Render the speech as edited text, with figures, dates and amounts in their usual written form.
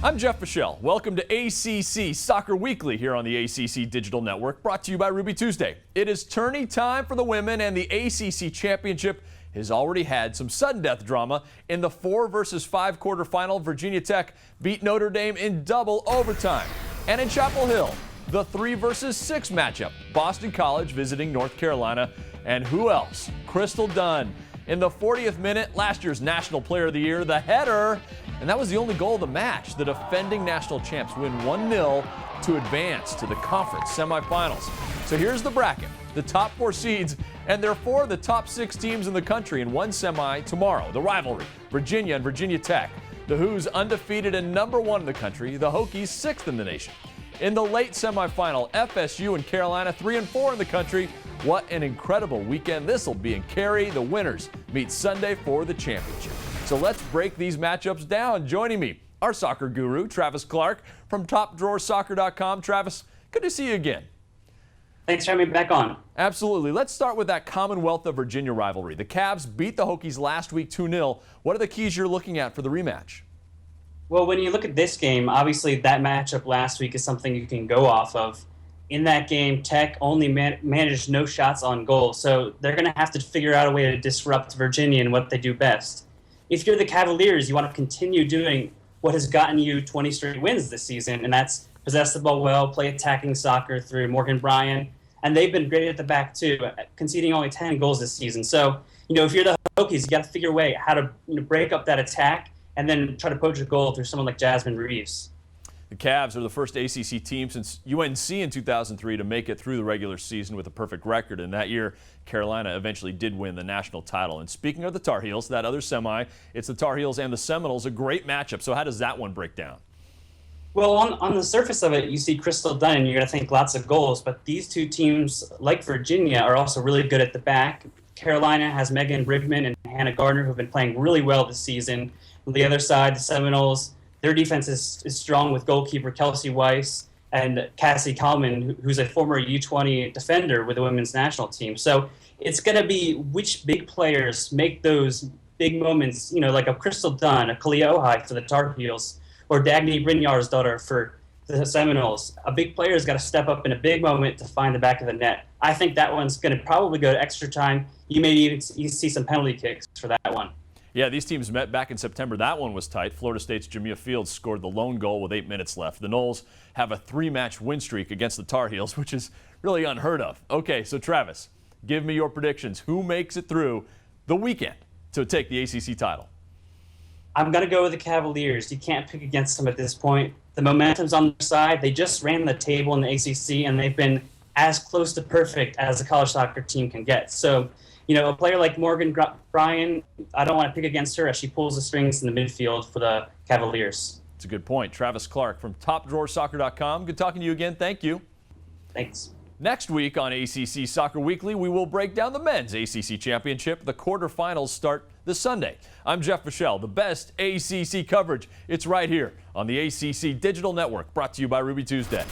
I'm Jeff Fischel. Welcome to ACC Soccer Weekly here on the ACC Digital Network, brought to you by Ruby Tuesday. It is tourney time for the women, and the ACC Championship has already had some sudden death drama. In the 4-versus-5 quarterfinal, Virginia Tech beat Notre Dame in double overtime. And in Chapel Hill, the 3-versus-6 matchup, Boston College visiting North Carolina. And who else? Crystal Dunn. In the 40th minute, last year's National Player of the Year, the header, and that was the only goal of the match. The defending national champs win 1-0 to advance to the conference semifinals. So here's the bracket. The top 4 seeds, and they're 4 of the top 6 teams in the country in one semi tomorrow. The rivalry, Virginia and Virginia Tech. The Hoos undefeated and #1 in the country. The Hokies 6th in the nation. In the late semifinal, FSU and Carolina 3 and 4 in the country. What an incredible weekend this will be in Cary. The winners meet Sunday for the championship. So let's break these matchups down. Joining me, our soccer guru, Travis Clark from TopDrawerSoccer.com. Travis, good to see you again. Thanks for having me back on. Absolutely. Let's start with that Commonwealth of Virginia rivalry. The Cavs beat the Hokies last week 2-0. What are the keys you're looking at for the rematch? Well, when you look at this game, obviously that matchup last week is something you can go off of. In that game, Tech only managed no shots on goal, so they're going to have to figure out a way to disrupt Virginia and what they do best. If you're the Cavaliers, you want to continue doing what has gotten you 20 straight wins this season, and that's possess the ball well, play attacking soccer through Morgan Bryan, and they've been great at the back too, conceding only 10 goals this season. So, if you're the Hokies, you got to figure a way how to break up that attack and then try to poach a goal through someone like Jasmine Reeves. The Cavs are the first ACC team since UNC in 2003 to make it through the regular season with a perfect record. And that year, Carolina eventually did win the national title. And speaking of the Tar Heels, that other semi, it's the Tar Heels and the Seminoles, a great matchup. So how does that one break down? Well, on the surface of it, you see Crystal Dunn, and you're going to think lots of goals. But these two teams, like Virginia, are also really good at the back. Carolina has Megan Brigman and Hannah Gardner, who have been playing really well this season. On the other side, the Seminoles, their defense is strong with goalkeeper Kelsey Weiss and Cassie Kallman, who's a former U20 defender with the women's national team. So it's going to be which big players make those big moments, like a Crystal Dunn, a Kalia Ohai for the Tar Heels, or Dagny Brynjar's daughter for the Seminoles. A big player has got to step up in a big moment to find the back of the net. I think that one's going to probably go to extra time. You may even see some penalty kicks for that one. Yeah, these teams met back in September. That one was tight. Florida State's Jamia Fields scored the lone goal with 8 minutes left. The Noles have a 3-match win streak against the Tar Heels, which is really unheard of. Okay, so Travis, give me your predictions. Who makes it through the weekend to take the ACC title? I'm going to go with the Cavaliers. You can't pick against them at this point. The momentum's on their side. They just ran the table in the ACC, and they've been as close to perfect as a college soccer team can get. So, a player like Morgan Bryan, I don't want to pick against her as she pulls the strings in the midfield for the Cavaliers. That's a good point. Travis Clark from TopDrawerSoccer.com. Good talking to you again. Thank you. Thanks. Next week on ACC Soccer Weekly, we will break down the men's ACC Championship. The quarterfinals start this Sunday. I'm Jeff Fischel. The best ACC coverage, it's right here on the ACC Digital Network, brought to you by Ruby Tuesday.